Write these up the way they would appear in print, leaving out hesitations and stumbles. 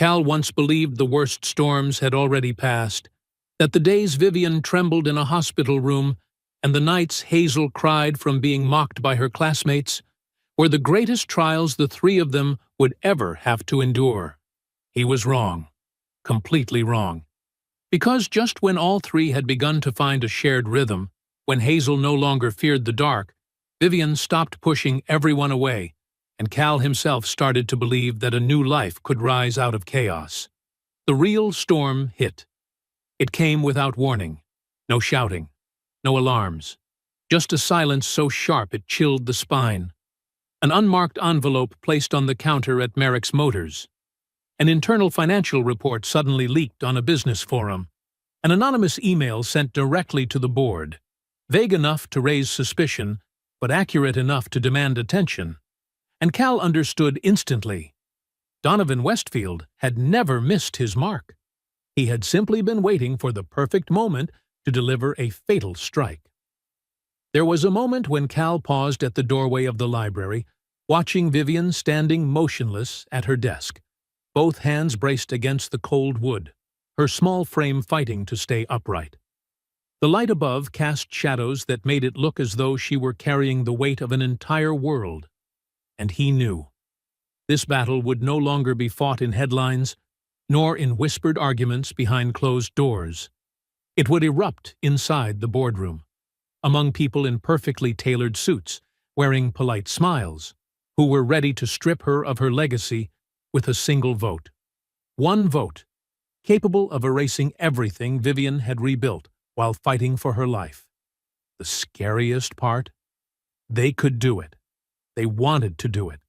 Cal once believed the worst storms had already passed, that the days Vivian trembled in a hospital room and the nights Hazel cried from being mocked by her classmates were the greatest trials the three of them would ever have to endure. He was wrong, completely wrong. Because just when all three had begun to find a shared rhythm, when Hazel no longer feared the dark, Vivian stopped pushing everyone away, and Cal himself started to believe that a new life could rise out of chaos. The real storm hit. It came without warning. No shouting, no alarms, just a silence so sharp it chilled the spine. An unmarked envelope placed on the counter at Merrick's Motors. An internal financial report suddenly leaked on a business forum. An anonymous email sent directly to the board. Vague enough to raise suspicion, but accurate enough to demand attention. And Cal understood instantly. Donovan Westfield had never missed his mark. He had simply been waiting for the perfect moment to deliver a fatal strike. There was a moment when Cal paused at the doorway of the library, watching Vivian standing motionless at her desk, both hands braced against the cold wood, her small frame fighting to stay upright. The light above cast shadows that made it look as though she were carrying the weight of an entire world. And he knew. This battle would no longer be fought in headlines, nor in whispered arguments behind closed doors. It would erupt inside the boardroom, among people in perfectly tailored suits, wearing polite smiles, who were ready to strip her of her legacy with a single vote. One vote, capable of erasing everything Vivian had rebuilt while fighting for her life. The scariest part? They could do it. They wanted to do it.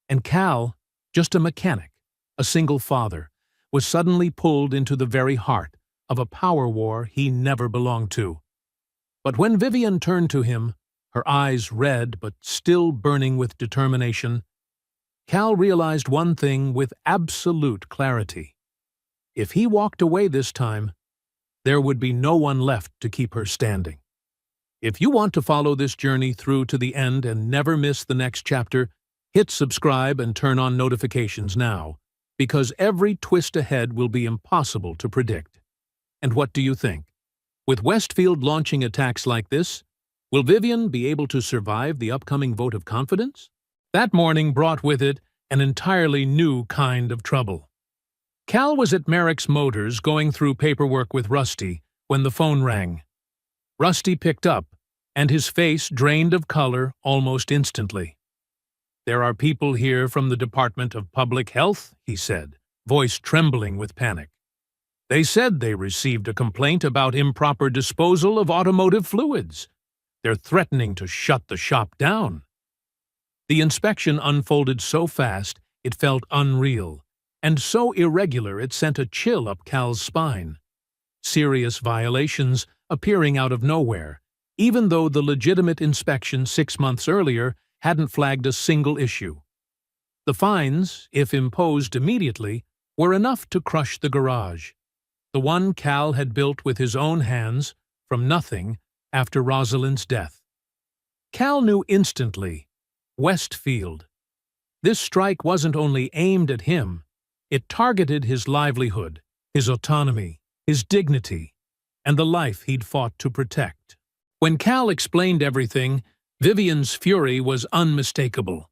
And Cal, just a mechanic, a single father, was suddenly pulled into the very heart of a power war he never belonged to. But when Vivian turned to him, her eyes red but still burning with determination, Cal realized one thing with absolute clarity. If he walked away this time, there would be no one left to keep her standing. If you want to follow this journey through to the end and never miss the next chapter, hit subscribe and turn on notifications now, because every twist ahead will be impossible to predict. And what do you think? With Westfield launching attacks like this, will Vivian be able to survive the upcoming vote of confidence? That morning brought with it an entirely new kind of trouble. Cal was at Merrick's Motors going through paperwork with Rusty when the phone rang. Rusty picked up, and his face drained of color almost instantly. "There are people here from the Department of Public Health," he said, voice trembling with panic. "They said they received a complaint about improper disposal of automotive fluids. They're threatening to shut the shop down." The inspection unfolded so fast it felt unreal, and so irregular it sent a chill up Cal's spine. Serious violations appearing out of nowhere, even though the legitimate inspection 6 months earlier hadn't flagged a single issue. The fines, if imposed immediately, were enough to crush the garage, the one Cal had built with his own hands, from nothing, after Rosalind's death. Cal knew instantly, Westfield. This strike wasn't only aimed at him, it targeted his livelihood, his autonomy, his dignity, and the life he'd fought to protect. When Cal explained everything, Vivian's fury was unmistakable.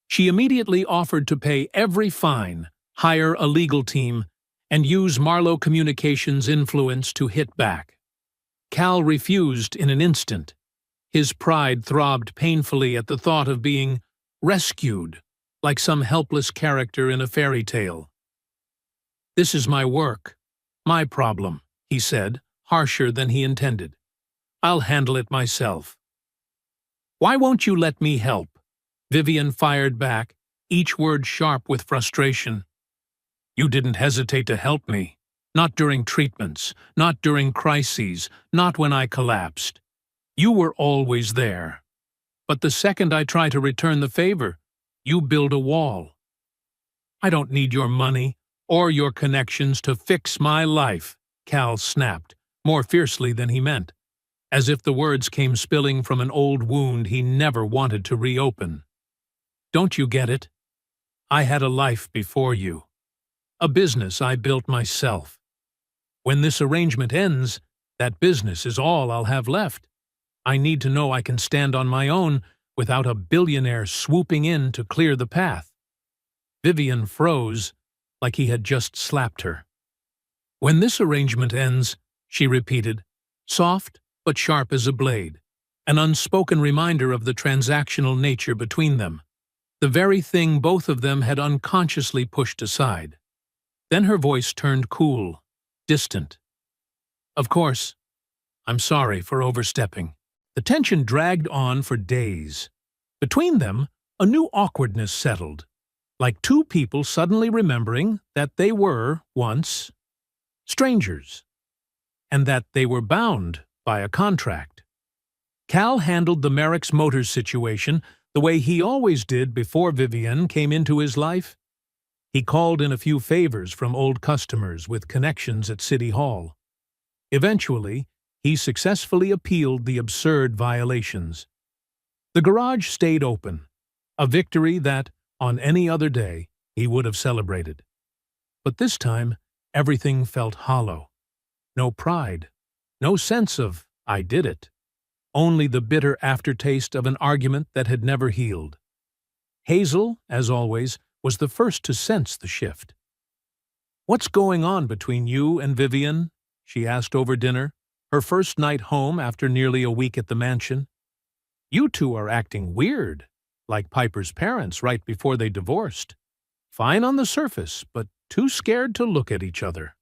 She immediately offered to pay every fine, hire a legal team, and use Marlowe Communications' influence to hit back. Cal refused in an instant. His pride throbbed painfully at the thought of being rescued, like some helpless character in a fairy tale. "This is my work, my problem," he said, harsher than he intended. "I'll handle it myself." "Why won't you let me help?" Vivian fired back, each word sharp with frustration. "You didn't hesitate to help me. Not during treatments, not during crises, not when I collapsed. You were always there. But the second I try to return the favor, you build a wall. I don't need your money or your connections to fix my life," Cal snapped, more fiercely than he meant, as if the words came spilling from an old wound he never wanted to reopen. "Don't you get it? I had a life before you. A business I built myself. When this arrangement ends, that business is all I'll have left. I need to know I can stand on my own without a billionaire swooping in to clear the path. Vivian froze, like he had just slapped her. When this arrangement ends, she repeated, soft but sharp as a blade, an unspoken reminder of the transactional nature between them, the very thing both of them had unconsciously pushed aside. Then her voice turned cool, distant. Of course, I'm sorry for overstepping. The tension dragged on for days. Between them, a new awkwardness settled, like two people suddenly remembering that they were, once, strangers, and that they were bound by a contract. Cal handled the Merrick's Motors situation the way he always did before Vivian came into his life. He called in a few favors from old customers with connections at City Hall. Eventually, he successfully appealed the absurd violations. The garage stayed open, a victory that, on any other day, he would have celebrated. But this time, everything felt hollow. No pride, no sense of, I did it. Only the bitter aftertaste of an argument that had never healed. Hazel, as always, was the first to sense the shift. "What's going on between you and Vivian?" she asked over dinner, her first night home after nearly a week at the mansion. "You two are acting weird, like Piper's parents right before they divorced. Fine on the surface, but too scared to look at each other."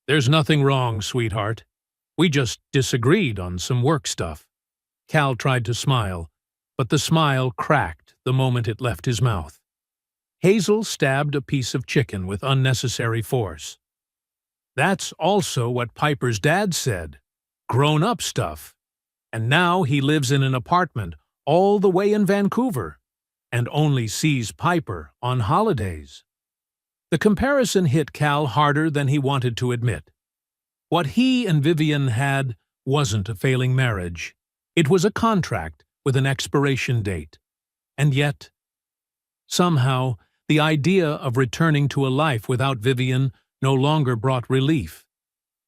"There's nothing wrong, sweetheart. We just disagreed on some work stuff." Cal tried to smile, but the smile cracked the moment it left his mouth. Hazel stabbed a piece of chicken with unnecessary force. "That's also what Piper's dad said. Grown-up stuff. And now he lives in an apartment all the way in Vancouver and only sees Piper on holidays." The comparison hit Cal harder than he wanted to admit. What he and Vivian had wasn't a failing marriage. It was a contract with an expiration date. And yet, somehow, the idea of returning to a life without Vivian no longer brought relief.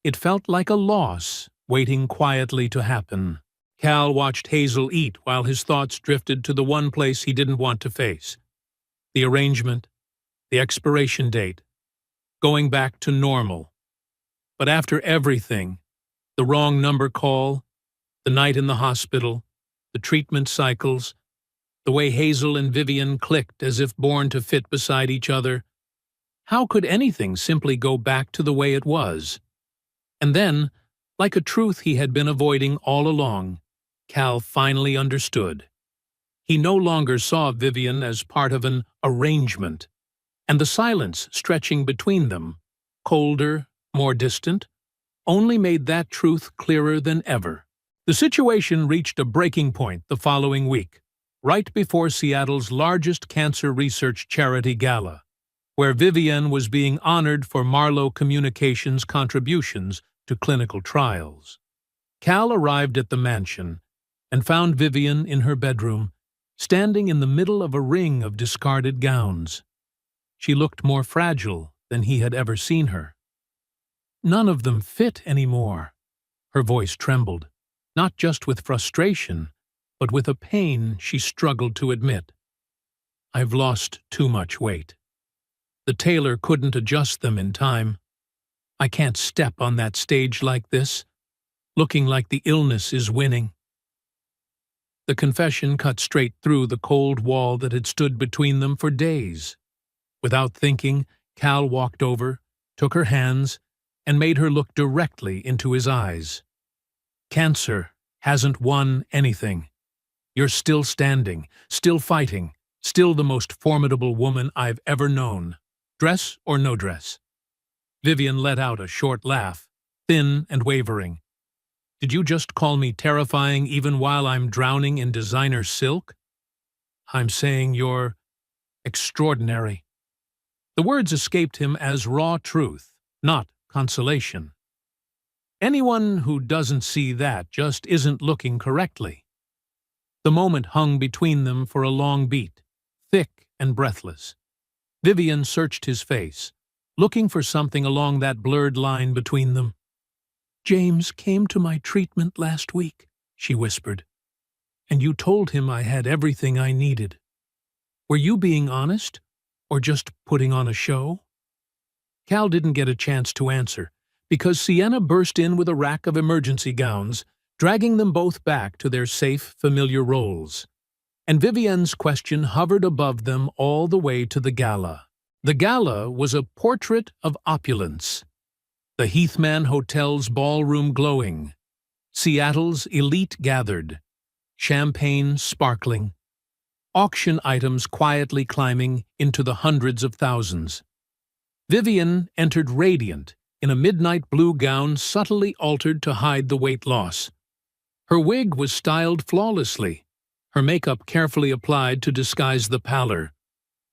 It felt like a loss waiting quietly to happen. Cal watched Hazel eat while his thoughts drifted to the one place he didn't want to face. The arrangement, the expiration date, going back to normal. But after everything, the wrong number call, the night in the hospital, the treatment cycles, the way Hazel and Vivian clicked as if born to fit beside each other, how could anything simply go back to the way it was? And then, like a truth he had been avoiding all along, Cal finally understood. He no longer saw Vivian as part of an arrangement, and the silence stretching between them, colder, more distant, only made that truth clearer than ever. The situation reached a breaking point the following week, right before Seattle's largest cancer research charity gala, where Vivian was being honored for Marlowe Communications' contributions to clinical trials. Cal arrived at the mansion and found Vivian in her bedroom, standing in the middle of a ring of discarded gowns. She looked more fragile than he had ever seen her. "None of them fit anymore." Her voice trembled, not just with frustration, but with a pain she struggled to admit. "I've lost too much weight. The tailor couldn't adjust them in time. I can't step on that stage like this, looking like the illness is winning." The confession cut straight through the cold wall that had stood between them for days. Without thinking, Cal walked over, took her hands, and made her look directly into his eyes. "Cancer hasn't won anything. You're still standing, still fighting, still the most formidable woman I've ever known. Dress or no dress?" Vivian let out a short laugh, thin and wavering. "Did you just call me terrifying even while I'm drowning in designer silk?" "I'm saying you're extraordinary." The words escaped him as raw truth, not consolation. Anyone who doesn't see that just isn't looking correctly. The moment hung between them for a long beat, thick and breathless. Vivian searched his face, looking for something along that blurred line between them. "James came to my treatment last week," she whispered, "and you told him I had everything I needed. Were you being honest, or just putting on a show?" Cal didn't get a chance to answer, because Sienna burst in with a rack of emergency gowns, dragging them both back to their safe, familiar roles. And Vivienne's question hovered above them all the way to the gala. The gala was a portrait of opulence. The Heathman Hotel's ballroom glowing, Seattle's elite gathered, champagne sparkling, auction items quietly climbing into the hundreds of thousands. Vivienne entered radiant in a midnight blue gown subtly altered to hide the weight loss. Her wig was styled flawlessly, her makeup carefully applied to disguise the pallor,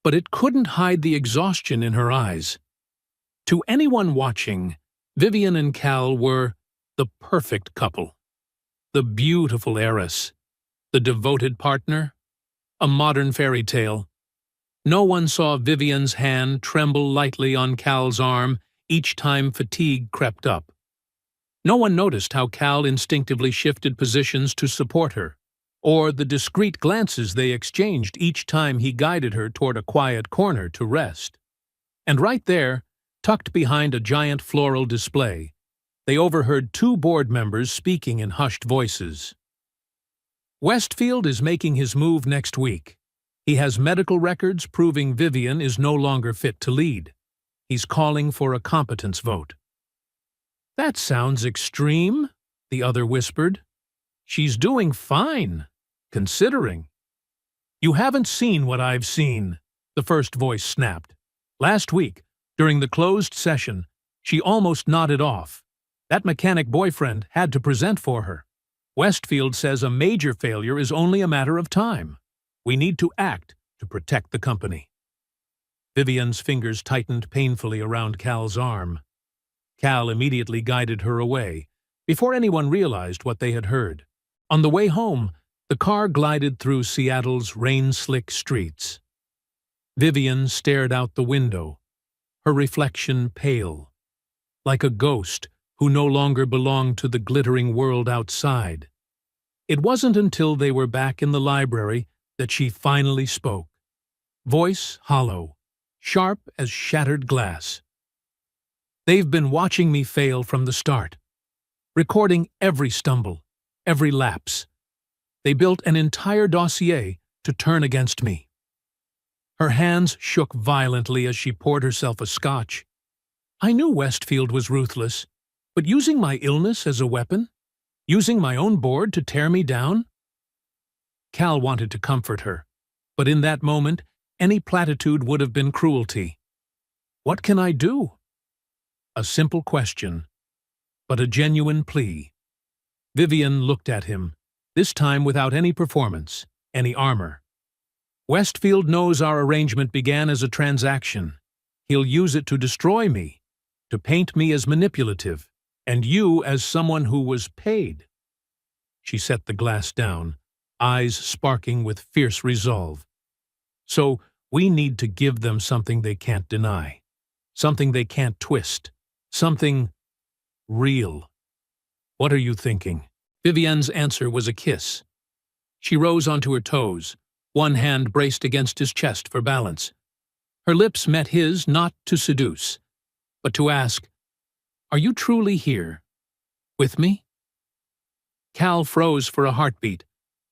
but it couldn't hide the exhaustion in her eyes. To anyone watching, Vivienne and Cal were the perfect couple. The beautiful heiress, the devoted partner, a modern fairy tale. No one saw Vivienne's hand tremble lightly on Cal's arm each time fatigue crept up. No one noticed how Cal instinctively shifted positions to support her, or the discreet glances they exchanged each time he guided her toward a quiet corner to rest. And right there, tucked behind a giant floral display, they overheard two board members speaking in hushed voices. "Westfield is making his move next week. He has medical records proving Vivienne is no longer fit to lead. He's calling for a competence vote." "That sounds extreme," the other whispered. "She's doing fine, considering." "You haven't seen what I've seen," the first voice snapped. "Last week, during the closed session, she almost nodded off. That mechanic boyfriend had to present for her. Westfield says a major failure is only a matter of time. We need to act to protect the company." Vivienne's fingers tightened painfully around Cal's arm. Cal immediately guided her away, before anyone realized what they had heard. On the way home, the car glided through Seattle's rain-slick streets. Vivienne stared out the window, her reflection pale, like a ghost who no longer belonged to the glittering world outside. It wasn't until they were back in the library that she finally spoke, voice hollow, sharp as shattered glass. "They've been watching me fail from the start, recording every stumble, every lapse. They built an entire dossier to turn against me." Her hands shook violently as she poured herself a scotch. "I knew Westfield was ruthless, but using my illness as a weapon? Using my own board to tear me down?" Cal wanted to comfort her, but in that moment, any platitude would have been cruelty. "What can I do?" A simple question, but a genuine plea. Vivienne looked at him, this time without any performance, any armor. "Westfield knows our arrangement began as a transaction. He'll use it to destroy me, to paint me as manipulative, and you as someone who was paid." She set the glass down, eyes sparking with fierce resolve. "So we need to give them something they can't deny, something they can't twist, something real." "What are you thinking?" Vivienne's answer was a kiss. She rose onto her toes, one hand braced against his chest for balance. Her lips met his not to seduce, but to ask, "Are you truly here? With me?" Cal froze for a heartbeat,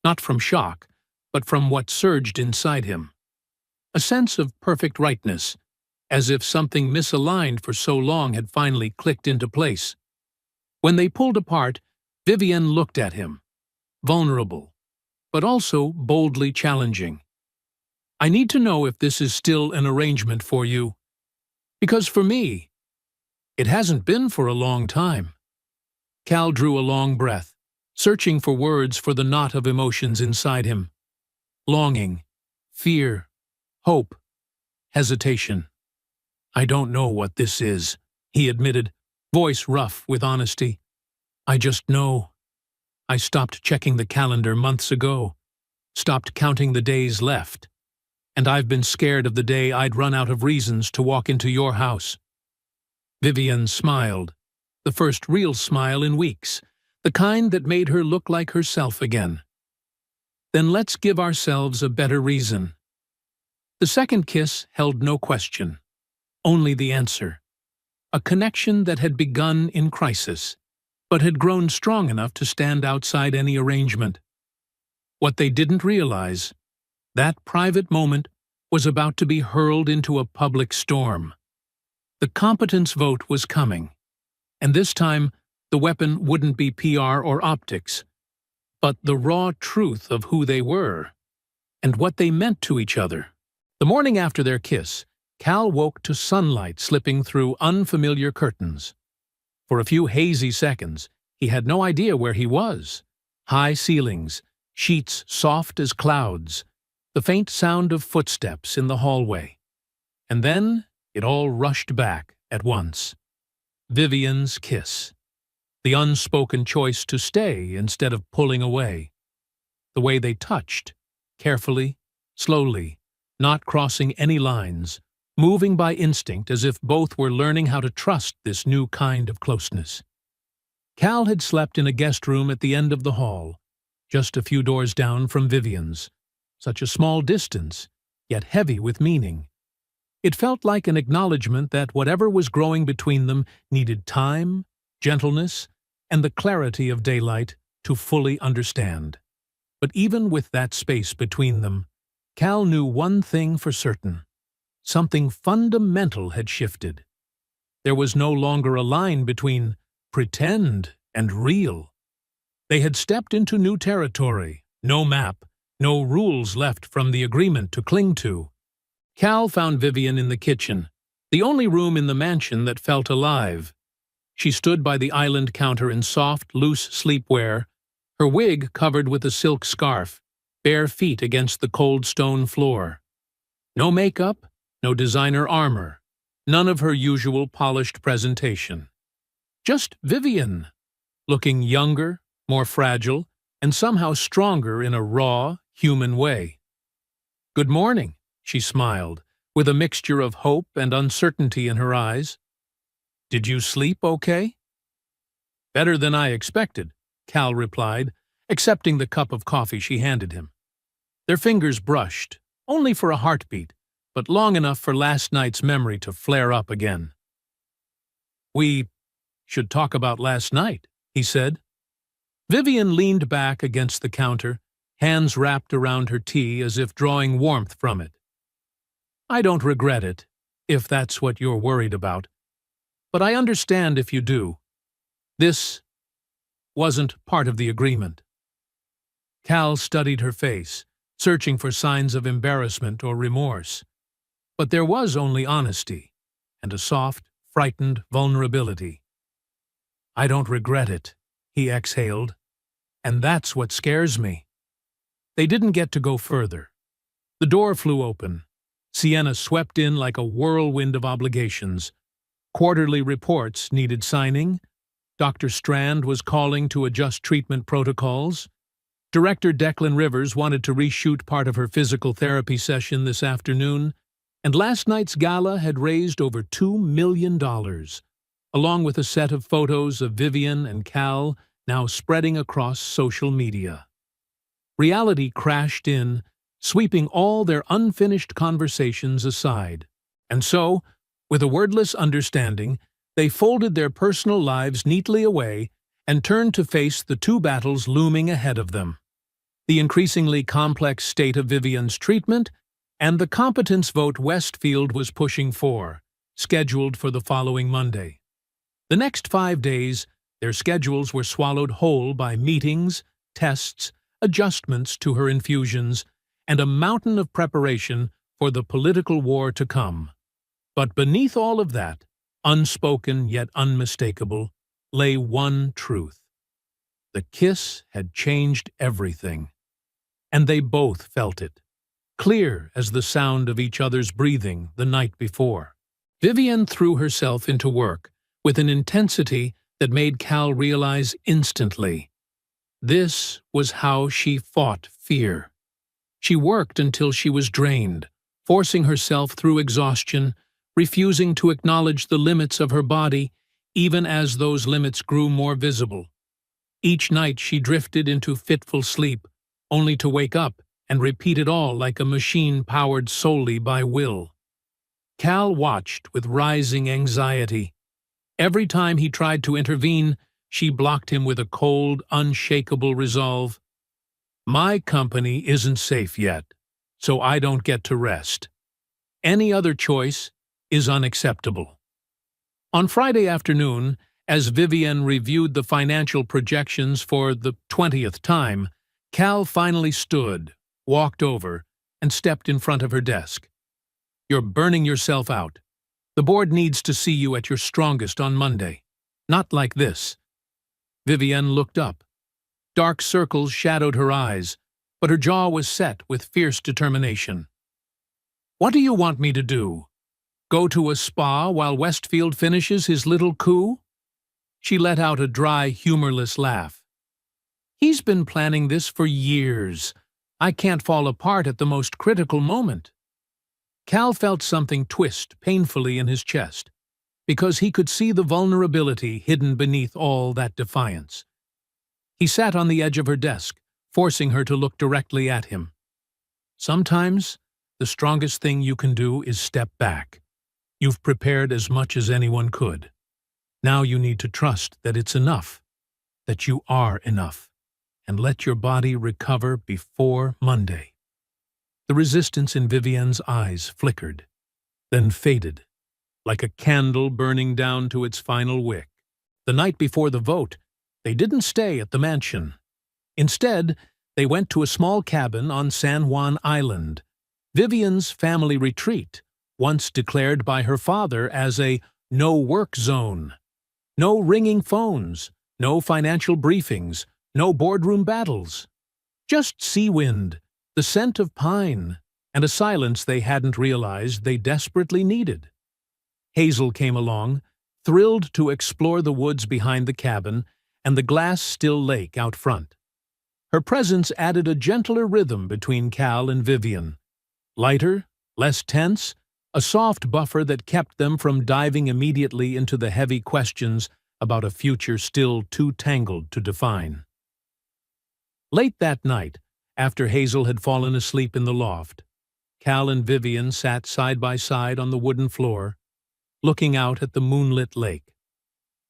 not from shock, but from what surged inside him. A sense of perfect rightness, as if something misaligned for so long had finally clicked into place. When they pulled apart, Vivienne looked at him, vulnerable, but also boldly challenging. "I need to know if this is still an arrangement for you. Because for me, it hasn't been for a long time." Cal drew a long breath, searching for words for the knot of emotions inside him. Longing, fear, hope, hesitation. "I don't know what this is," he admitted, voice rough with honesty. "I just know. I stopped checking the calendar months ago, stopped counting the days left, and I've been scared of the day I'd run out of reasons to walk into your house. Vivian smiled, the first real smile in weeks, the kind that made her look like herself again. Then let's give ourselves a better reason. The second kiss held no question, only the answer. A connection that had begun in crisis, but had grown strong enough to stand outside any arrangement. What they didn't realize, that private moment was about to be hurled into a public storm. The competence vote was coming, and this time the weapon wouldn't be PR or optics, but the raw truth of who they were and what they meant to each other. The morning after their kiss, Cal woke to sunlight slipping through unfamiliar curtains. For a few hazy seconds, he had no idea where he was. High ceilings, sheets soft as clouds, the faint sound of footsteps in the hallway. And then it all rushed back at once. Vivian's kiss. The unspoken choice to stay instead of pulling away. The way they touched, carefully, slowly, not crossing any lines, moving by instinct as if both were learning how to trust this new kind of closeness. Cal had slept in a guest room at the end of the hall, just a few doors down from Vivian's. Such a small distance, yet heavy with meaning. It felt like an acknowledgement that whatever was growing between them needed time, gentleness, and the clarity of daylight to fully understand. But even with that space between them, Cal knew one thing for certain. Something fundamental had shifted. There was no longer a line between pretend and real. They had stepped into new territory, no map, no rules left from the agreement to cling to. Cal found Vivian in the kitchen, the only room in the mansion that felt alive. She stood by the island counter in soft, loose sleepwear, her wig covered with a silk scarf, bare feet against the cold stone floor. No makeup, no designer armor, none of her usual polished presentation. Just Vivian, looking younger, more fragile, and somehow stronger in a raw, human way. "Good morning," she smiled, with a mixture of hope and uncertainty in her eyes. "Did you sleep okay?" "Better than I expected," Cal replied, accepting the cup of coffee she handed him. Their fingers brushed, only for a heartbeat, but long enough for last night's memory to flare up again. "We should talk about last night," he said. Vivian leaned back against the counter, hands wrapped around her tea as if drawing warmth from it. "I don't regret it, if that's what you're worried about. But I understand if you do. This wasn't part of the agreement." Cal studied her face, searching for signs of embarrassment or remorse. But there was only honesty, and a soft, frightened vulnerability. "I don't regret it," he exhaled. "And that's what scares me." They didn't get to go further. The door flew open. Sienna swept in like a whirlwind of obligations. Quarterly reports needed signing. Dr. Strand was calling to adjust treatment protocols. Director Declan Rivers wanted to reshoot part of her physical therapy session this afternoon. And last night's gala had raised over $2 million, along with a set of photos of Vivian and Cal now spreading across social media. Reality crashed in, sweeping all their unfinished conversations aside. And so, with a wordless understanding, they folded their personal lives neatly away and turned to face the two battles looming ahead of them. The increasingly complex state of Vivian's treatment and the competence vote Westfield was pushing for, scheduled for the following Monday. The next 5 days, their schedules were swallowed whole by meetings, tests, adjustments to her infusions, and a mountain of preparation for the political war to come. But beneath all of that, unspoken yet unmistakable, lay one truth. The kiss had changed everything. And they both felt it, clear as the sound of each other's breathing the night before. Vivian threw herself into work with an intensity that made Cal realize instantly. This was how she fought fear. She worked until she was drained, forcing herself through exhaustion, refusing to acknowledge the limits of her body, even as those limits grew more visible. Each night she drifted into fitful sleep, only to wake up and repeat it all like a machine powered solely by will. Cal watched with rising anxiety. Every time he tried to intervene, she blocked him with a cold, unshakable resolve. My company isn't safe yet, so I don't get to rest. Any other choice is unacceptable. On Friday afternoon, as Vivian reviewed the financial projections for the 20th time, Cal finally stood, walked over, and stepped in front of her desk. You're burning yourself out. The board needs to see you at your strongest on Monday. Not like this. Vivian looked up. Dark circles shadowed her eyes, but her jaw was set with fierce determination. What do you want me to do? Go to a spa while Westfield finishes his little coup? She let out a dry, humorless laugh. He's been planning this for years. I can't fall apart at the most critical moment. Cal felt something twist painfully in his chest, because he could see the vulnerability hidden beneath all that defiance. He sat on the edge of her desk, forcing her to look directly at him. Sometimes, the strongest thing you can do is step back. You've prepared as much as anyone could. Now you need to trust that it's enough, that you are enough, and let your body recover before Monday. The resistance in Vivian's eyes flickered, then faded, like a candle burning down to its final wick. The night before the vote, they didn't stay at the mansion. Instead, they went to a small cabin on San Juan Island, Vivian's family retreat, once declared by her father as a no-work zone. No ringing phones, no financial briefings, no boardroom battles. Just sea wind, the scent of pine, and a silence they hadn't realized they desperately needed. Hazel came along, thrilled to explore the woods behind the cabin and the glass-still lake out front. Her presence added a gentler rhythm between Cal and Vivian. Lighter, less tense, a soft buffer that kept them from diving immediately into the heavy questions about a future still too tangled to define. Late that night, after Hazel had fallen asleep in the loft, Cal and Vivian sat side by side on the wooden floor, looking out at the moonlit lake.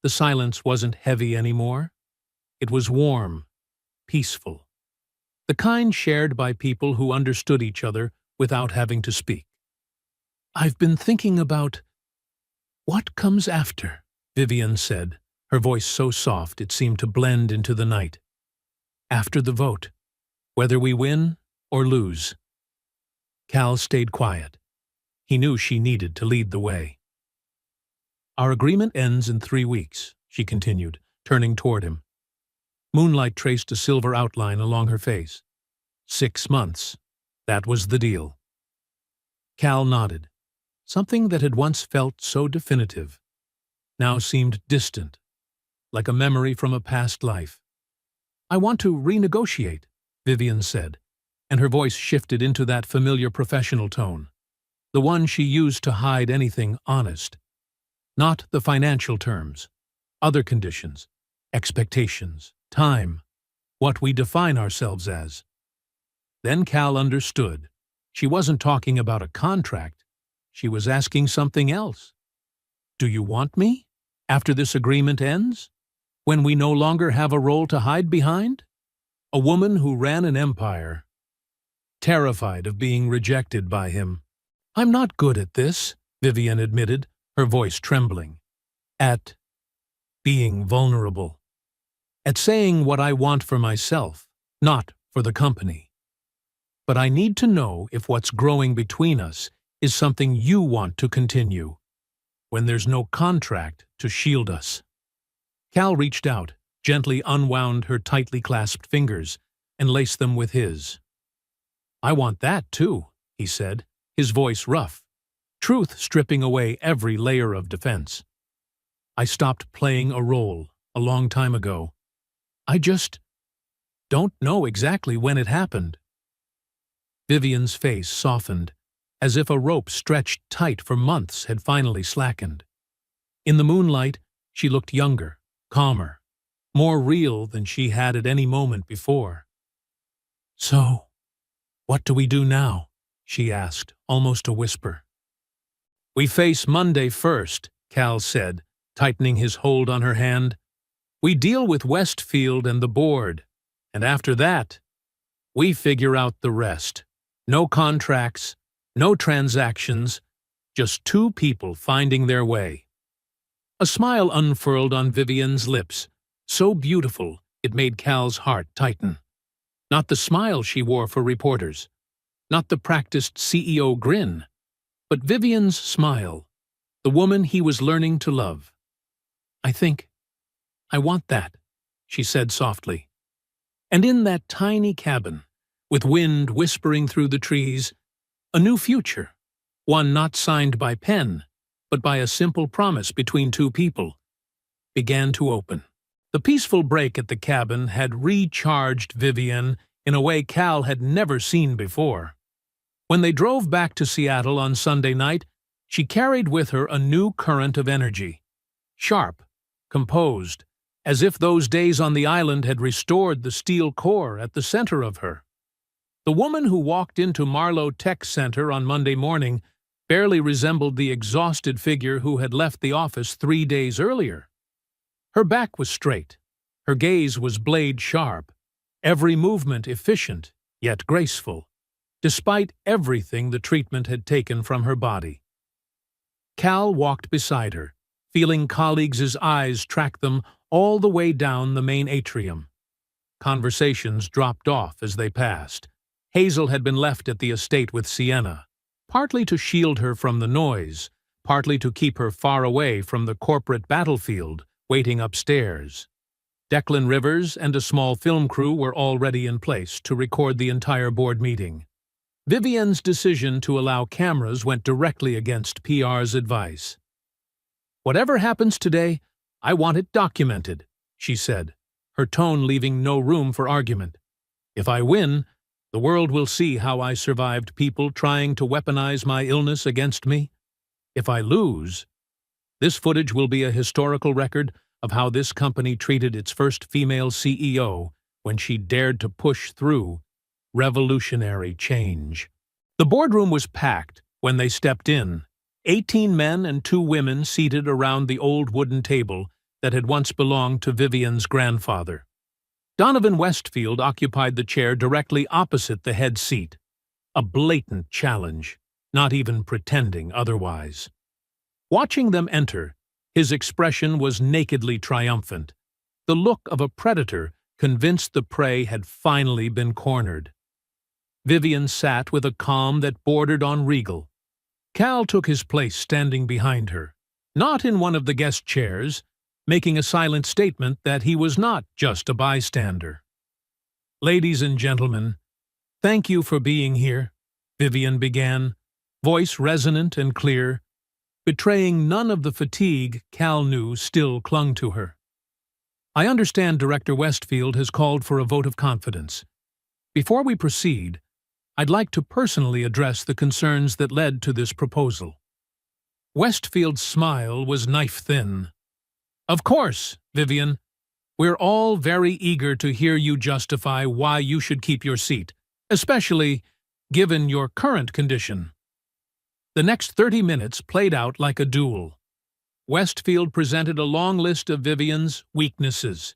The silence wasn't heavy anymore. It was warm, peaceful, the kind shared by people who understood each other without having to speak. I've been thinking about what comes after, Vivian said, her voice so soft it seemed to blend into the night. After the vote, whether we win or lose. Cal stayed quiet. He knew she needed to lead the way. Our agreement ends in 3 weeks, she continued, turning toward him. Moonlight traced a silver outline along her face. 6 months. That was the deal. Cal nodded. Something that had once felt so definitive now seemed distant, like a memory from a past life. I want to renegotiate, Vivian said, and her voice shifted into that familiar professional tone, the one she used to hide anything honest. Not the financial terms, other conditions, expectations, time, what we define ourselves as. Then Cal understood. She wasn't talking about a contract. She was asking something else. Do you want me? After this agreement ends? When we no longer have a role to hide behind? A woman who ran an empire. Terrified of being rejected by him. I'm not good at this, Vivian admitted, her voice trembling. At being vulnerable. At saying what I want for myself, not for the company. But I need to know if what's growing between us is something you want to continue, when there's no contract to shield us. Cal reached out, gently unwound her tightly clasped fingers, and laced them with his. I want that too, he said, his voice rough, truth stripping away every layer of defense. I stopped playing a role a long time ago. I just don't know exactly when it happened. Vivian's face softened, as if a rope stretched tight for months had finally slackened. In the moonlight, she looked younger, calmer, more real than she had at any moment before. "So, what do we do now?" she asked, almost a whisper. "We face Monday first," Cal said, tightening his hold on her hand. "We deal with Westfield and the board, and after that, we figure out the rest. No contracts, no transactions, just two people finding their way." A smile unfurled on Vivian's lips, so beautiful it made Cal's heart tighten. Not the smile she wore for reporters, not the practiced CEO grin, but Vivian's smile, the woman he was learning to love. I want that," she said softly. And in that tiny cabin, with wind whispering through the trees, a new future, one not signed by pen, but by a simple promise between two people, began to open. The peaceful break at the cabin had recharged Vivian in a way Cal had never seen before. When they drove back to Seattle on Sunday night, she carried with her a new current of energy. Sharp, composed, as if those days on the island had restored the steel core at the center of her. The woman who walked into Marlowe Tech Center on Monday morning barely resembled the exhausted figure who had left the office 3 days earlier. Her back was straight, her gaze was blade-sharp, every movement efficient, yet graceful, despite everything the treatment had taken from her body. Cal walked beside her, feeling colleagues' eyes track them all the way down the main atrium. Conversations dropped off as they passed. Hazel had been left at the estate with Sienna, partly to shield her from the noise, partly to keep her far away from the corporate battlefield waiting upstairs. Declan Rivers and a small film crew were already in place to record the entire board meeting. Vivian's decision to allow cameras went directly against PR's advice. "Whatever happens today, I want it documented," she said, her tone leaving no room for argument. "If I win, the world will see how I survived people trying to weaponize my illness against me. If I lose, this footage will be a historical record of how this company treated its first female CEO when she dared to push through revolutionary change." The boardroom was packed when they stepped in, 18 men and 2 women seated around the old wooden table that had once belonged to Vivian's grandfather. Donovan Westfield occupied the chair directly opposite the head seat, a blatant challenge, not even pretending otherwise. Watching them enter, his expression was nakedly triumphant, the look of a predator convinced the prey had finally been cornered. Vivian sat with a calm that bordered on regal. Cal took his place standing behind her, not in one of the guest chairs, making a silent statement that he was not just a bystander. "Ladies and gentlemen, thank you for being here," Vivian began, voice resonant and clear, betraying none of the fatigue Cal knew still clung to her. "I understand Director Westfield has called for a vote of confidence. Before we proceed, I'd like to personally address the concerns that led to this proposal." Westfield's smile was knife-thin. "Of course, Vivian. We're all very eager to hear you justify why you should keep your seat, especially given your current condition." The next 30 minutes played out like a duel. Westfield presented a long list of Vivian's weaknesses.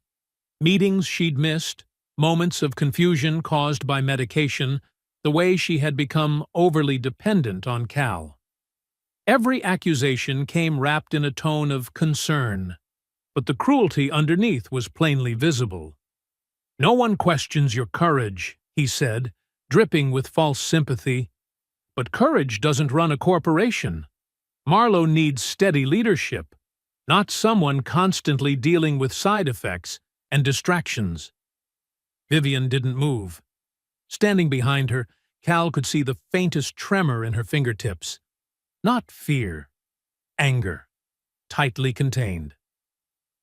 Meetings she'd missed, moments of confusion caused by medication, the way she had become overly dependent on Cal. Every accusation came wrapped in a tone of concern, but the cruelty underneath was plainly visible. "No one questions your courage," he said, dripping with false sympathy. "But courage doesn't run a corporation. Marlowe needs steady leadership, not someone constantly dealing with side effects and distractions." Vivian didn't move. Standing behind her, Cal could see the faintest tremor in her fingertips. Not fear, anger, tightly contained.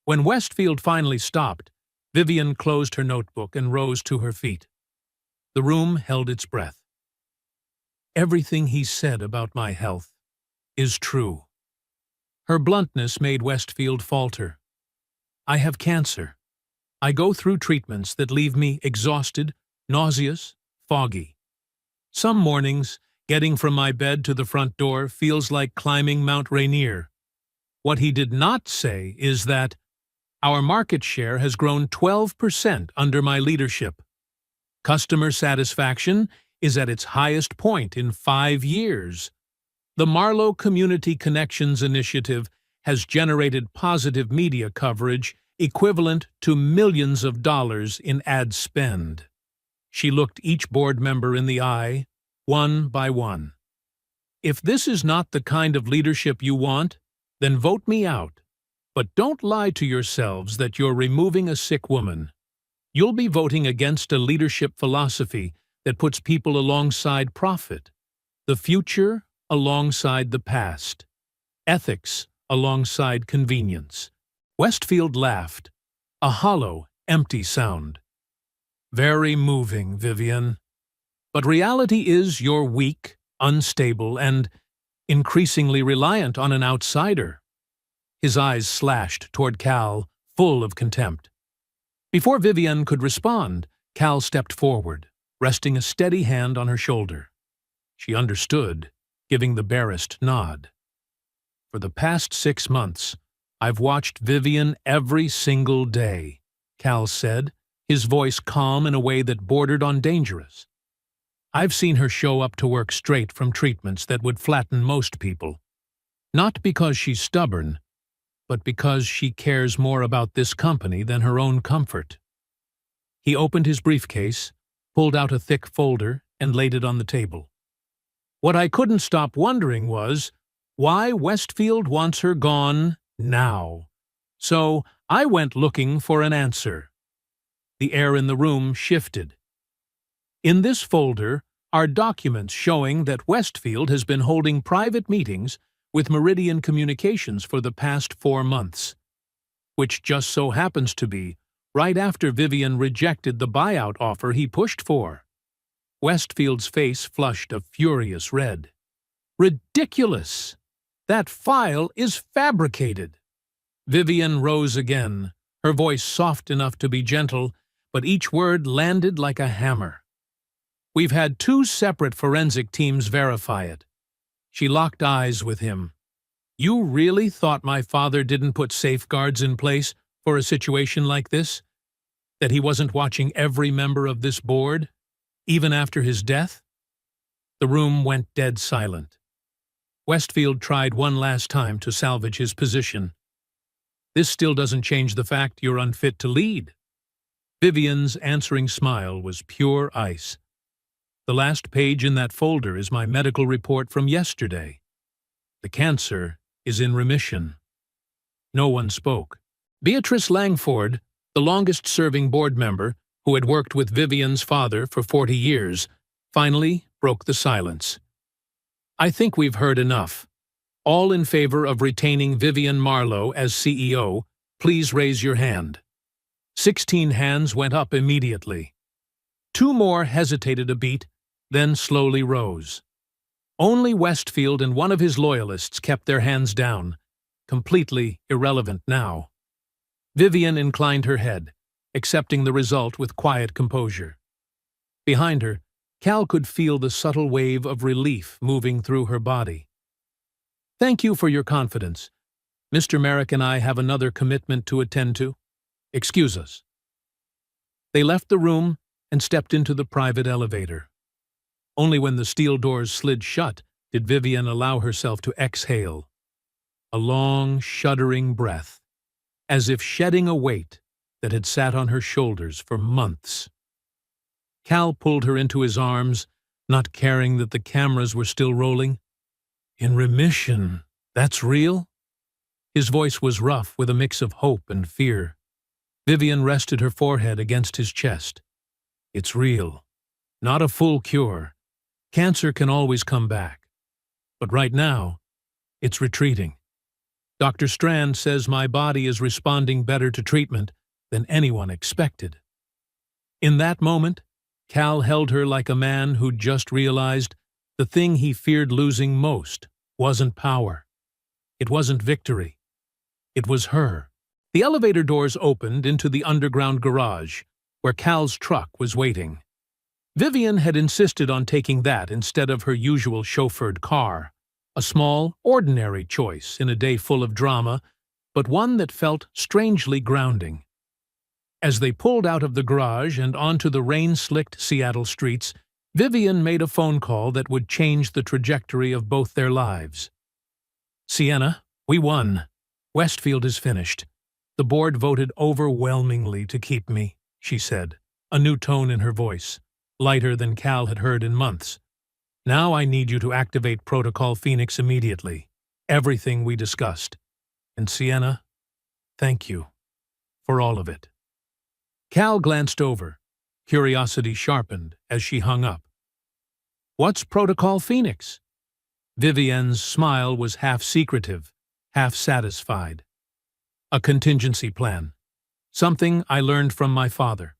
When Westfield finally stopped, Vivian closed her notebook and rose to her feet. The room held its breath. Everything he said about my health is true. Her bluntness made Westfield falter. I have cancer. I go through treatments that leave me exhausted, nauseous, foggy. Some mornings, getting from my bed to the front door feels like climbing Mount Rainier. What he did not say is that our market share has grown 12% under my leadership. Customer satisfaction is at its highest point in 5 years. The Marlowe Community Connections Initiative has generated positive media coverage equivalent to millions of dollars in ad spend. She looked each board member in the eye, one by one. If this is not the kind of leadership you want, then vote me out. But don't lie to yourselves that you're removing a sick woman. You'll be voting against a leadership philosophy that puts people alongside profit, the future alongside the past, ethics alongside convenience. Westfield laughed, a hollow, empty sound. Very moving, Vivian. But reality is you're weak, unstable, and increasingly reliant on an outsider. His eyes slashed toward Cal, full of contempt. Before Vivian could respond, Cal stepped forward, resting a steady hand on her shoulder. She understood, giving the barest nod. For the past 6 months, I've watched Vivian every single day, Cal said, his voice calm in a way that bordered on dangerous. I've seen her show up to work straight from treatments that would flatten most people. Not because she's stubborn, but because she cares more about this company than her own comfort. He opened his briefcase, pulled out a thick folder, and laid it on the table. What I couldn't stop wondering was why Westfield wants her gone now. So I went looking for an answer. The air in the room shifted. In this folder are documents showing that Westfield has been holding private meetings with Meridian Communications for the past 4 months, which just so happens to be right after Vivian rejected the buyout offer he pushed for. Westfield's face flushed a furious red. Ridiculous! That file is fabricated. Vivian rose again, her voice soft enough to be gentle, but each word landed like a hammer. We've had 2 separate forensic teams verify it. She locked eyes with him. You really thought my father didn't put safeguards in place for a situation like this? That he wasn't watching every member of this board, even after his death? The room went dead silent. Westfield tried one last time to salvage his position. This still doesn't change the fact you're unfit to lead. Vivian's answering smile was pure ice. The last page in that folder is my medical report from yesterday. The cancer is in remission. No one spoke. Beatrice Langford, the longest-serving board member, who had worked with Vivian's father for 40 years, finally broke the silence. I think we've heard enough. All in favor of retaining Vivian Marlowe as CEO, please raise your hand. 16 hands went up immediately. 2 more hesitated a beat, then slowly rose. Only Westfield and one of his loyalists kept their hands down, completely irrelevant now. Vivian inclined her head, accepting the result with quiet composure. Behind her, Cal could feel the subtle wave of relief moving through her body. Thank you for your confidence. Mr. Merrick and I have another commitment to attend to. Excuse us. They left the room and stepped into the private elevator. Only when the steel doors slid shut did Vivian allow herself to exhale. A long, shuddering breath, as if shedding a weight that had sat on her shoulders for months. Cal pulled her into his arms, not caring that the cameras were still rolling. In remission, that's real? His voice was rough with a mix of hope and fear. Vivian rested her forehead against his chest. It's real. Not a full cure. Cancer can always come back. But right now, it's retreating. Dr. Strand says my body is responding better to treatment than anyone expected. In that moment, Cal held her like a man who'd just realized The thing he feared losing most wasn't power. It wasn't victory. It was her. The elevator doors opened into the underground garage, where Cal's truck was waiting. Vivian had insisted on taking that instead of her usual chauffeured car, a small, ordinary choice in a day full of drama, but one that felt strangely grounding. As they pulled out of the garage and onto the rain-slicked Seattle streets, Vivian made a phone call that would change the trajectory of both their lives. "Sienna, we won. Westfield is finished. The board voted overwhelmingly to keep me," she said, a new tone in her voice, lighter than Cal had heard in months. "Now I need you to activate Protocol Phoenix immediately. Everything we discussed. And Sienna, thank you for all of it." Cal glanced over, curiosity sharpened as she hung up. "What's Protocol Phoenix?" Vivian's smile was half secretive, half satisfied. "A contingency plan. Something I learned from my father.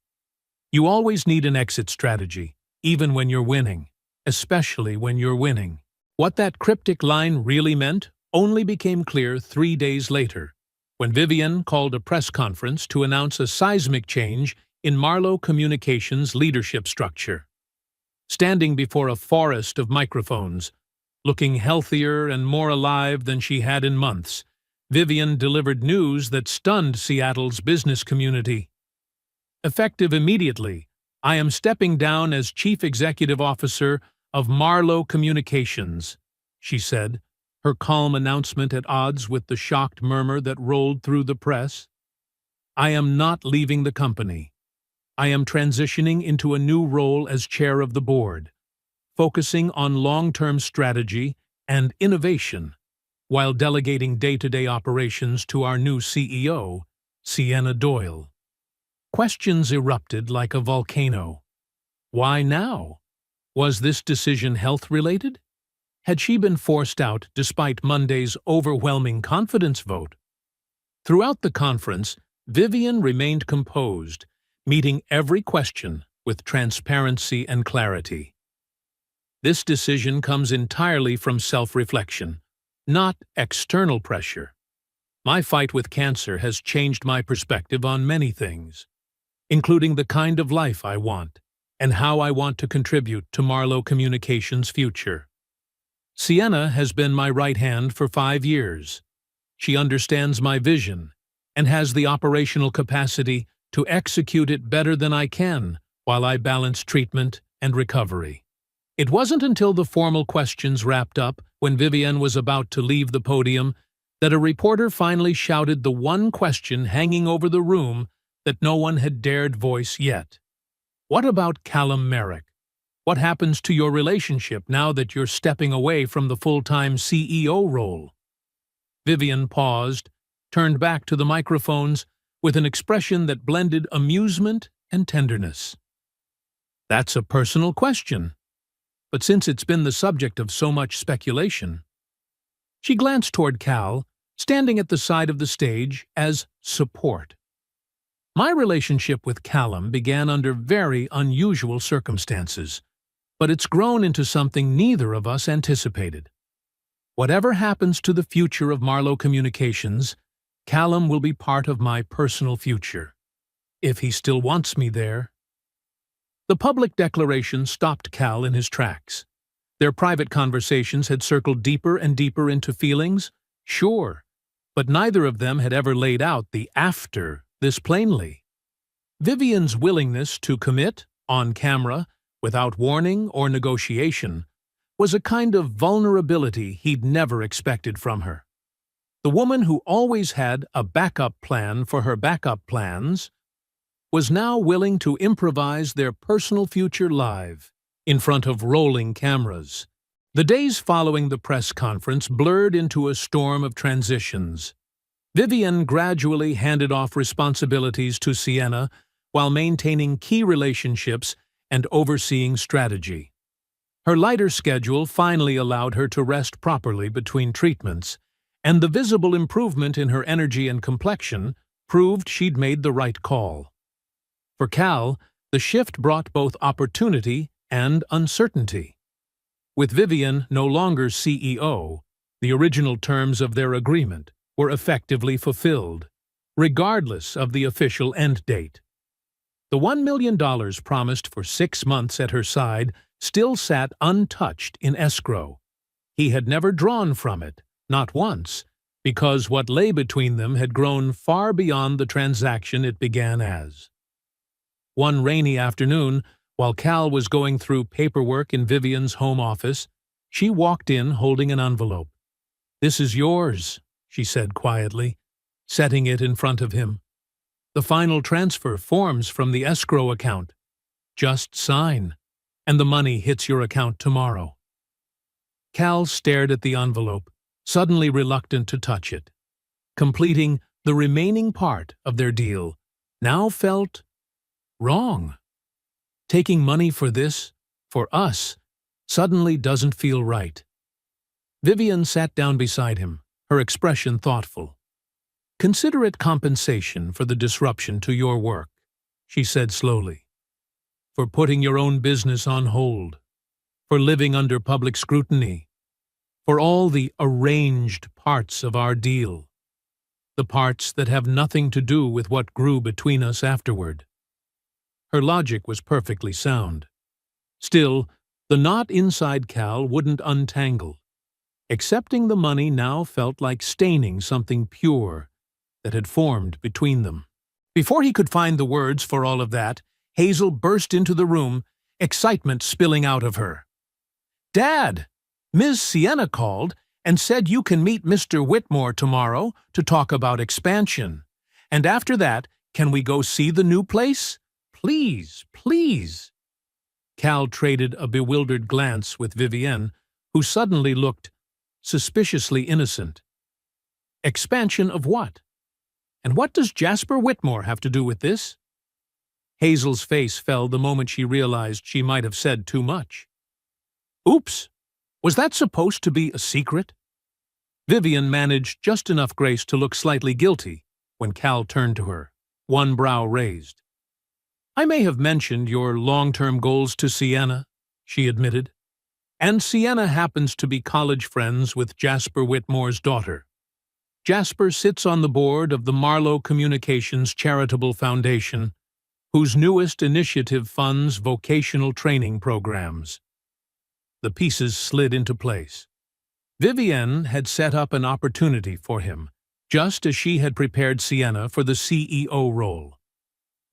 You always need an exit strategy, even when you're winning, especially when you're winning." What that cryptic line really meant only became clear 3 days later, when Vivian called a press conference to announce a seismic change in Marlowe Communications' leadership structure. Standing before a forest of microphones, looking healthier and more alive than she had in months, Vivian delivered news that stunned Seattle's business community. "Effective immediately, I am stepping down as Chief Executive Officer of Marlowe Communications," she said, her calm announcement at odds with the shocked murmur that rolled through the press. "I am not leaving the company. I am transitioning into a new role as chair of the board, focusing on long-term strategy and innovation, while delegating day-to-day operations to our new CEO, Sienna Doyle." Questions erupted like a volcano. Why now? Was this decision health-related? Had she been forced out despite Monday's overwhelming confidence vote? Throughout the conference, Vivian remained composed, meeting every question with transparency and clarity. This decision comes entirely from self-reflection, not external pressure. My fight with cancer has changed my perspective on many things, including the kind of life I want and how I want to contribute to Marlowe Communications' future. Sienna has been my right hand for 5 years. She understands my vision and has the operational capacity to execute it better than I can while I balance treatment and recovery. It wasn't until the formal questions wrapped up, when Vivian was about to leave the podium, that a reporter finally shouted the one question hanging over the room that no one had dared voice yet. "What about Callum Merrick? What happens to your relationship now that you're stepping away from the full-time CEO role?" Vivian paused, turned back to the microphones with an expression that blended amusement and tenderness. "That's a personal question, but since it's been the subject of so much speculation..." She glanced toward Cal, standing at the side of the stage as support. "My relationship with Callum began under very unusual circumstances, but it's grown into something neither of us anticipated. Whatever happens to the future of Marlowe Communications, Callum will be part of my personal future, if he still wants me there." The public declaration stopped Cal in his tracks. Their private conversations had circled deeper and deeper into feelings, sure, but neither of them had ever laid out the after this plainly. Vivian's willingness to commit, on camera, without warning or negotiation, was a kind of vulnerability he'd never expected from her. The woman who always had a backup plan for her backup plans was now willing to improvise their personal future live, in front of rolling cameras. The days following the press conference blurred into a storm of transitions. Vivian gradually handed off responsibilities to Sienna while maintaining key relationships and overseeing strategy. Her lighter schedule finally allowed her to rest properly between treatments, and the visible improvement in her energy and complexion proved she'd made the right call. For Cal, the shift brought both opportunity and uncertainty. With Vivian no longer CEO, the original terms of their agreement were effectively fulfilled, regardless of the official end date. The $1 million promised for 6 months at her side still sat untouched in escrow. He had never drawn from it, not once, because what lay between them had grown far beyond the transaction it began as. One rainy afternoon, while Cal was going through paperwork in Vivian's home office, she walked in holding an envelope. "This is yours," she said quietly, setting it in front of him. "The final transfer forms from the escrow account. Just sign, and the money hits your account tomorrow." Cal stared at the envelope, suddenly reluctant to touch it. Completing the remaining part of their deal now felt wrong. Taking money for this, for us, suddenly doesn't feel right. Vivian sat down beside him, her expression thoughtful. "Consider it compensation for the disruption to your work," she said slowly. "For putting your own business on hold, for living under public scrutiny, for all the arranged parts of our deal, the parts that have nothing to do with what grew between us afterward." Her logic was perfectly sound. Still, the knot inside Cal wouldn't untangle. Accepting the money now felt like staining something pure that had formed between them. Before he could find the words for all of that, Hazel burst into the room, excitement spilling out of her. "Dad, Ms. Sienna called and said you can meet Mr. Whitmore tomorrow to talk about expansion. And after that, can we go see the new place? Please, please." Cal traded a bewildered glance with Vivienne, who suddenly looked suspiciously innocent. "Expansion of what? And what does Jasper Whitmore have to do with this?" Hazel's face fell the moment she realized she might have said too much. "Oops! Was that supposed to be a secret?" Vivian managed just enough grace to look slightly guilty when Cal turned to her, one brow raised. "I may have mentioned your long-term goals to Sienna," she admitted. "And Sienna happens to be college friends with Jasper Whitmore's daughter. Jasper sits on the board of the Marlowe Communications Charitable Foundation, whose newest initiative funds vocational training programs." The pieces slid into place. Vivienne had set up an opportunity for him, just as she had prepared Sienna for the CEO role.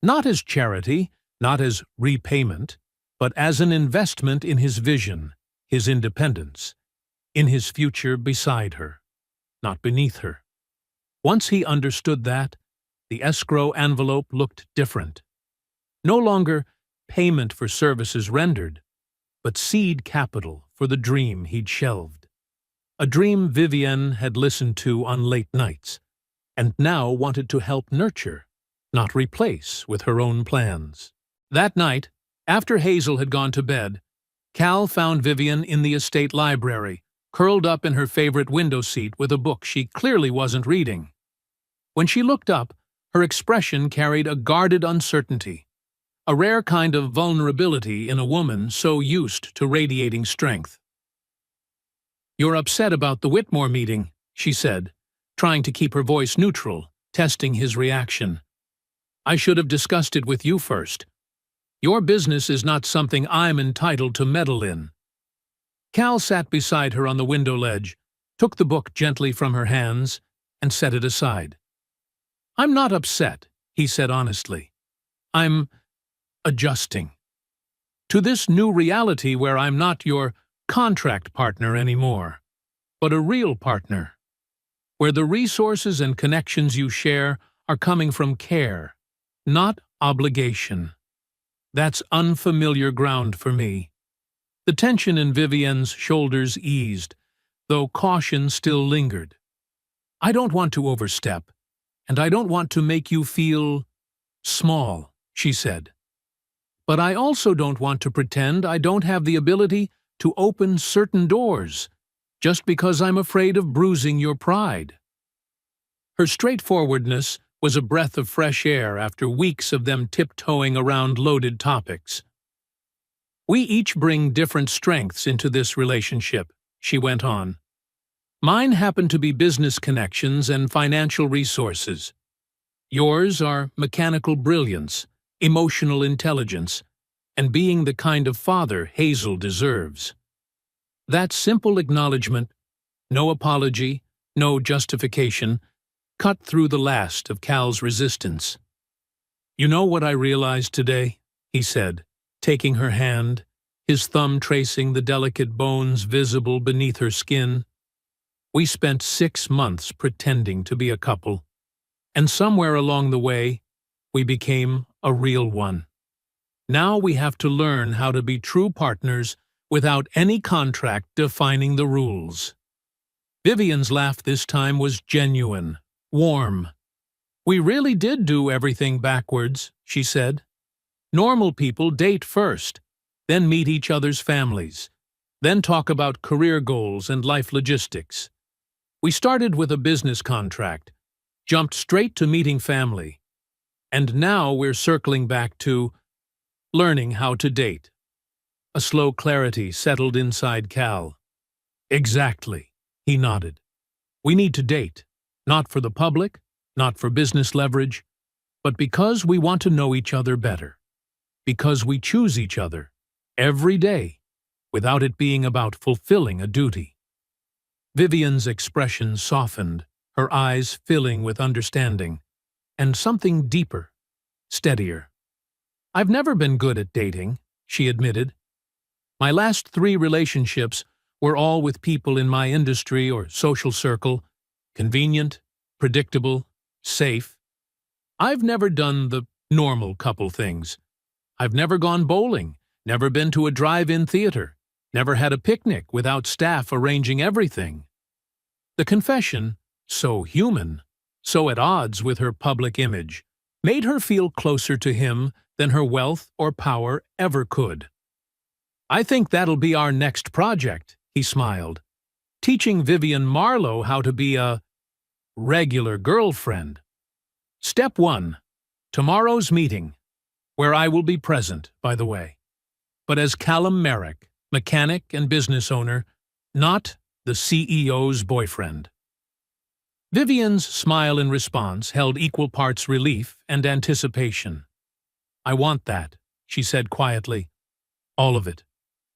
Not as charity, not as repayment, but as an investment in his vision, his independence, in his future beside her, not beneath her. Once he understood that, the escrow envelope looked different. No longer payment for services rendered, but seed capital for the dream he'd shelved. A dream Vivienne had listened to on late nights, and now wanted to help nurture, not replace with her own plans. That night, after Hazel had gone to bed, Cal found Vivian in the estate library, curled up in her favorite window seat with a book she clearly wasn't reading. When she looked up, her expression carried a guarded uncertainty, a rare kind of vulnerability in a woman so used to radiating strength. "You're upset about the Whitmore meeting," she said, trying to keep her voice neutral, testing his reaction. "I should have discussed it with you first. Your business is not something I'm entitled to meddle in." Cal sat beside her on the window ledge, took the book gently from her hands, and set it aside. "I'm not upset," he said honestly. "I'm adjusting to this new reality where I'm not your contract partner anymore, but a real partner, where the resources and connections you share are coming from care, not obligation. That's unfamiliar ground for me." The tension in Vivienne's shoulders eased, though caution still lingered. "I don't want to overstep, and I don't want to make you feel small," she said. "But I also don't want to pretend I don't have the ability to open certain doors, just because I'm afraid of bruising your pride." Her straightforwardness was a breath of fresh air after weeks of them tiptoeing around loaded topics. We each bring different strengths into this relationship, she went on. Mine happen to be business connections and financial resources. Yours are mechanical brilliance, emotional intelligence, and being the kind of father Hazel deserves. That simple acknowledgement, no apology, no justification, cut through the last of Cal's resistance. You know what I realized today? He said, taking her hand, his thumb tracing the delicate bones visible beneath her skin. We spent 6 months pretending to be a couple, and somewhere along the way, we became a real one. Now we have to learn how to be true partners without any contract defining the rules. Vivian's laugh this time was genuine, warm. We really did do everything backwards, she said. Normal people date first, then meet each other's families, then talk about career goals and life logistics. We started with a business contract, jumped straight to meeting family, and now we're circling back to learning how to date. A slow clarity settled inside Cal. Exactly, he nodded. We need to date, not for the public, not for business leverage, but because we want to know each other better. Because we choose each other, every day, without it being about fulfilling a duty. Vivian's expression softened, her eyes filling with understanding, and something deeper, steadier. I've never been good at dating, she admitted. My last 3 relationships were all with people in my industry or social circle, convenient, predictable, safe. I've never done the normal couple things. I've never gone bowling, never been to a drive-in theater, never had a picnic without staff arranging everything. The confession, so human, so at odds with her public image, made her feel closer to him than her wealth or power ever could. I think that'll be our next project, he smiled, teaching Vivian Marlowe how to be a regular girlfriend. Step 1. Tomorrow's meeting, where I will be present, by the way, but as Callum Merrick, mechanic and business owner, not the CEO's boyfriend. Vivian's smile in response held equal parts relief and anticipation. I want that, she said quietly. All of it.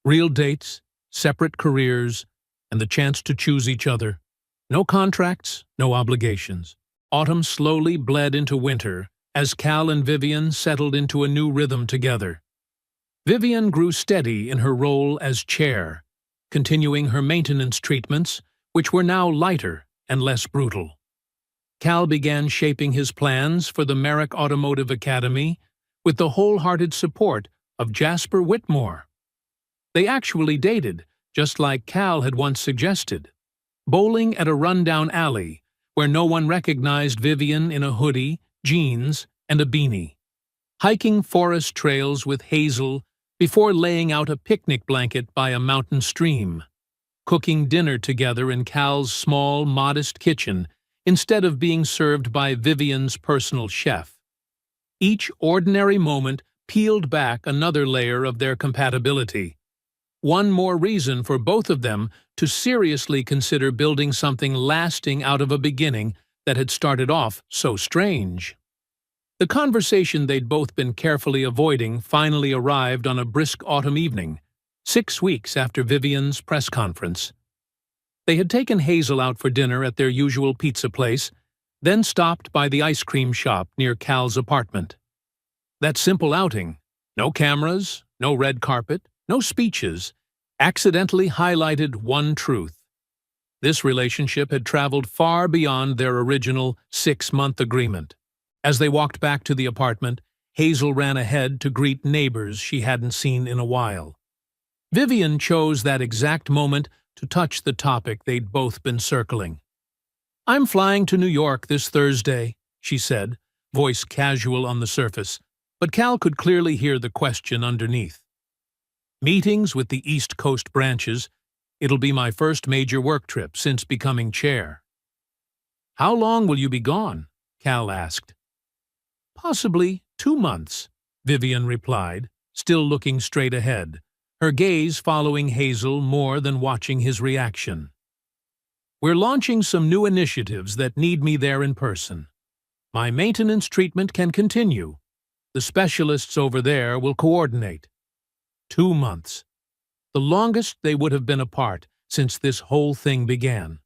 Real dates, separate careers, and the chance to choose each other. No contracts, no obligations. Autumn slowly bled into winter as Cal and Vivian settled into a new rhythm together. Vivian grew steady in her role as chair, continuing her maintenance treatments, which were now lighter and less brutal. Cal began shaping his plans for the Merrick Automotive Academy with the wholehearted support of Jasper Whitmore. They actually dated, just like Cal had once suggested, bowling at a rundown alley where no one recognized Vivian in a hoodie, jeans, and a beanie, hiking forest trails with Hazel before laying out a picnic blanket by a mountain stream, cooking dinner together in Cal's small, modest kitchen instead of being served by Vivian's personal chef. Each ordinary moment peeled back another layer of their compatibility. One more reason for both of them to seriously consider building something lasting out of a beginning that had started off so strange. The conversation they'd both been carefully avoiding finally arrived on a brisk autumn evening, 6 weeks after Vivian's press conference. They had taken Hazel out for dinner at their usual pizza place, then stopped by the ice cream shop near Cal's apartment. That simple outing, no cameras, no red carpet, no speeches, accidentally highlighted one truth. This relationship had traveled far beyond their original 6-month agreement. As they walked back to the apartment, Hazel ran ahead to greet neighbors she hadn't seen in a while. Vivian chose that exact moment to touch the topic they'd both been circling. I'm flying to New York this Thursday, she said, voice casual on the surface, but Cal could clearly hear the question underneath. Meetings with the East Coast branches. It'll be my first major work trip since becoming chair. How long will you be gone? Cal asked. Possibly 2 months, Vivian replied, still looking straight ahead, her gaze following Hazel more than watching his reaction. "We're launching some new initiatives that need me there in person. My maintenance treatment can continue. The specialists over there will coordinate. 2 months. The longest they would have been apart since this whole thing began."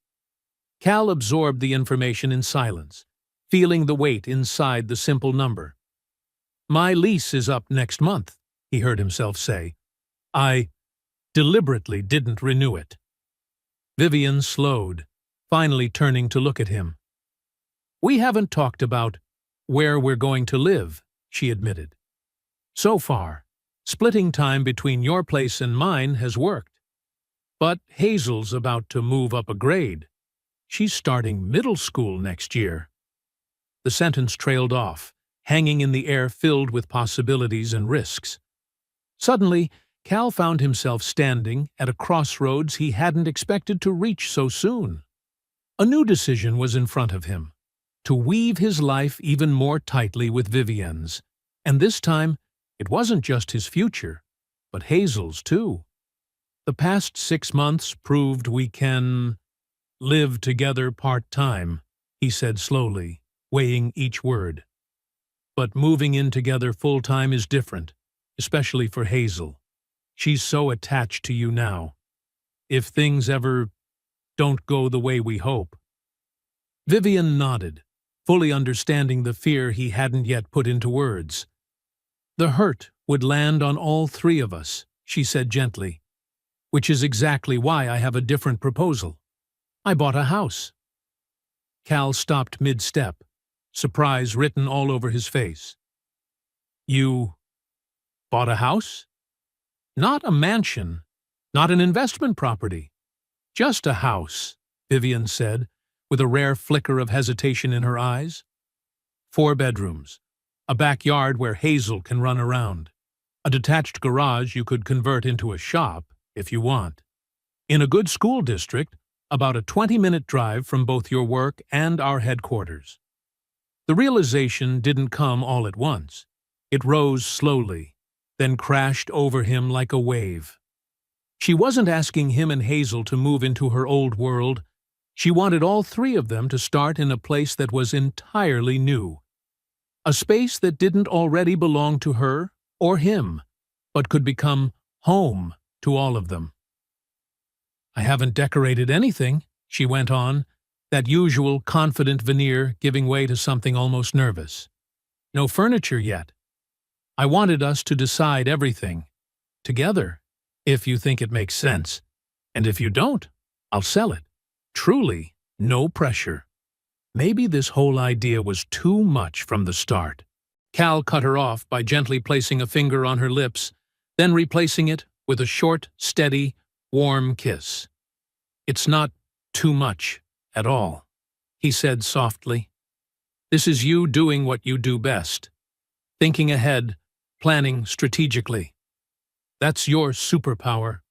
Cal absorbed the information in silence, feeling the weight inside the simple number. "My lease is up next month," he heard himself say. "I deliberately didn't renew it." Vivian slowed, finally turning to look at him. "We haven't talked about where we're going to live," she admitted. "So far, splitting time between your place and mine has worked. But Hazel's about to move up a grade. She's starting middle school next year." The sentence trailed off, hanging in the air filled with possibilities and risks. Suddenly, Cal found himself standing at a crossroads he hadn't expected to reach so soon. A new decision was in front of him, to weave his life even more tightly with Vivian's, and this time it wasn't just his future, but Hazel's too. "The past 6 months proved we can live together part-time," he said slowly, weighing each word. "But moving in together full-time is different, especially for Hazel. She's so attached to you now. If things ever don't go the way we hope." Vivian nodded, fully understanding the fear he hadn't yet put into words. "The hurt would land on all 3 of us," she said gently, "which is exactly why I have a different proposal. I bought a house." Cal stopped mid-step, surprise written all over his face. "You bought a house? Not a mansion, not an investment property. Just a house," Vivian said, with a rare flicker of hesitation in her eyes. 4 bedrooms, a backyard where Hazel can run around, a detached garage you could convert into a shop if you want, in a good school district, about a 20-minute drive from both your work and our headquarters. The realization didn't come all at once. It rose slowly, then crashed over him like a wave. She wasn't asking him and Hazel to move into her old world. She wanted all 3 of them to start in a place that was entirely new. A space that didn't already belong to her or him, but could become home to all of them. "I haven't decorated anything," she went on, that usual confident veneer giving way to something almost nervous. "No furniture yet. I wanted us to decide everything. Together, if you think it makes sense. And if you don't, I'll sell it. Truly, no pressure." Maybe this whole idea was too much from the start. Cal cut her off by gently placing a finger on her lips, then replacing it with a short, steady, warm kiss. "It's not too much at all," he said softly. "This is you doing what you do best. Thinking ahead, planning strategically. That's your superpower."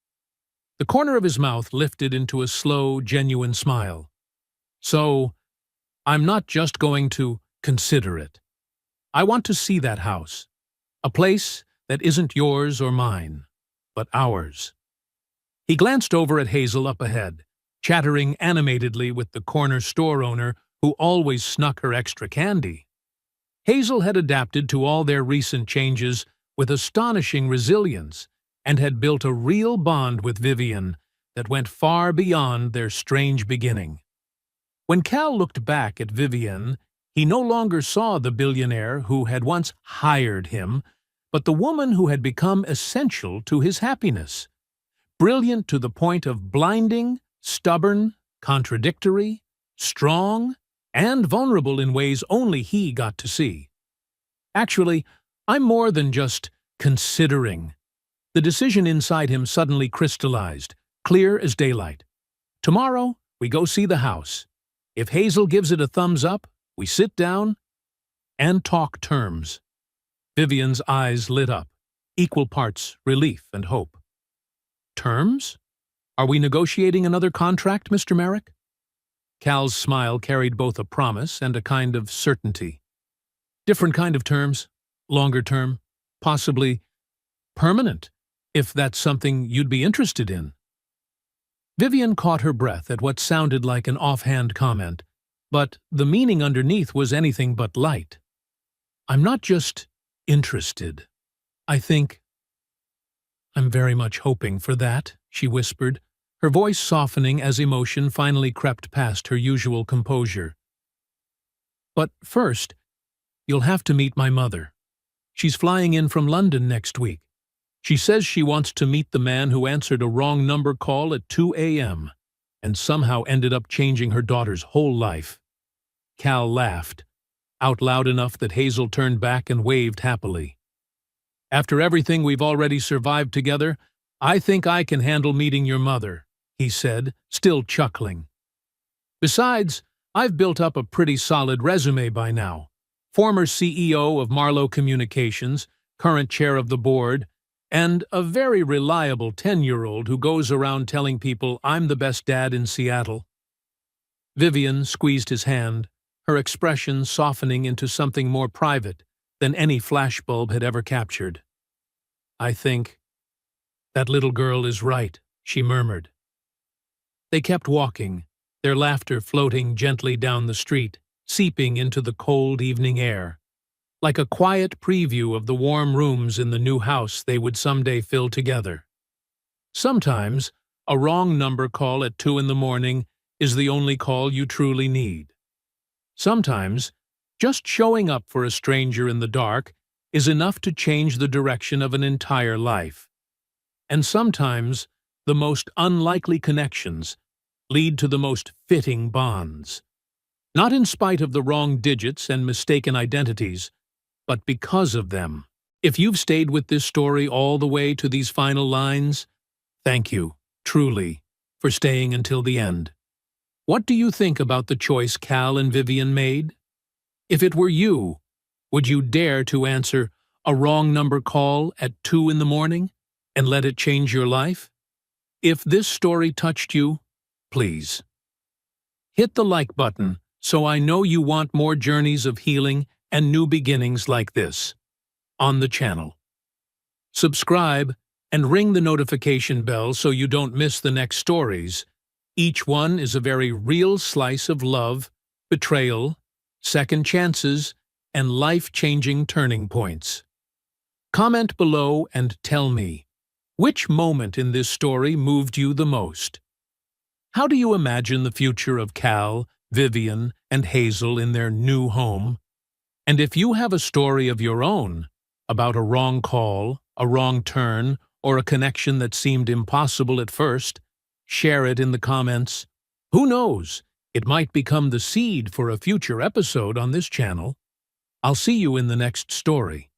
The corner of his mouth lifted into a slow, genuine smile. "So, I'm not just going to consider it. I want to see that house. A place that isn't yours or mine, but ours." He glanced over at Hazel up ahead, chattering animatedly with the corner store owner who always snuck her extra candy. Hazel had adapted to all their recent changes with astonishing resilience and had built a real bond with Vivian that went far beyond their strange beginning. When Cal looked back at Vivian, he no longer saw the billionaire who had once hired him, but the woman who had become essential to his happiness. Brilliant to the point of blinding, stubborn, contradictory, strong, and vulnerable in ways only he got to see. "Actually, I'm more than just considering." The decision inside him suddenly crystallized, clear as daylight. "Tomorrow, we go see the house. If Hazel gives it a thumbs up, we sit down and talk terms." Vivian's eyes lit up, equal parts relief and hope. "Terms? Are we negotiating another contract, Mr. Merrick?" Cal's smile carried both a promise and a kind of certainty. "Different kind of terms, longer term, possibly permanent, if that's something you'd be interested in." Vivian caught her breath at what sounded like an offhand comment, but the meaning underneath was anything but light. "I'm not just interested. I think I'm very much hoping for that," she whispered, her voice softening as emotion finally crept past her usual composure. "But first, you'll have to meet my mother. She's flying in from London next week. She says she wants to meet the man who answered a wrong number call at 2 a.m. and somehow ended up changing her daughter's whole life." Cal laughed, out loud enough that Hazel turned back and waved happily. "After everything we've already survived together, I think I can handle meeting your mother," he said, still chuckling. "Besides, I've built up a pretty solid resume by now. Former CEO of Marlowe Communications, current chair of the board, and a very reliable 10-year-old who goes around telling people I'm the best dad in Seattle." Vivian squeezed his hand, her expression softening into something more private than any flashbulb had ever captured. "I think that little girl is right," she murmured. They kept walking, their laughter floating gently down the street, seeping into the cold evening air, like a quiet preview of the warm rooms in the new house they would someday fill together. Sometimes, a wrong number call at 2 in the morning is the only call you truly need. Sometimes, just showing up for a stranger in the dark is enough to change the direction of an entire life. And sometimes, the most unlikely connections lead to the most fitting bonds. Not in spite of the wrong digits and mistaken identities, but because of them. If you've stayed with this story all the way to these final lines, thank you, truly, for staying until the end. What do you think about the choice Cal and Vivian made? If it were you, would you dare to answer a wrong number call at 2 in the morning and let it change your life? If this story touched you, please hit the like button so I know you want more journeys of healing and new beginnings like this on the channel. Subscribe and ring the notification bell so you don't miss the next stories. Each one is a very real slice of love, betrayal, second chances, and life-changing turning points. Comment below and tell me, which moment in this story moved you the most? How do you imagine the future of Cal, Vivian, and Hazel in their new home? And if you have a story of your own, about a wrong call, a wrong turn, or a connection that seemed impossible at first, share it in the comments. Who knows? It might become the seed for a future episode on this channel. I'll see you in the next story.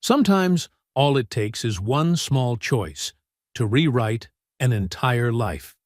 Sometimes, all it takes is one small choice to rewrite an entire life.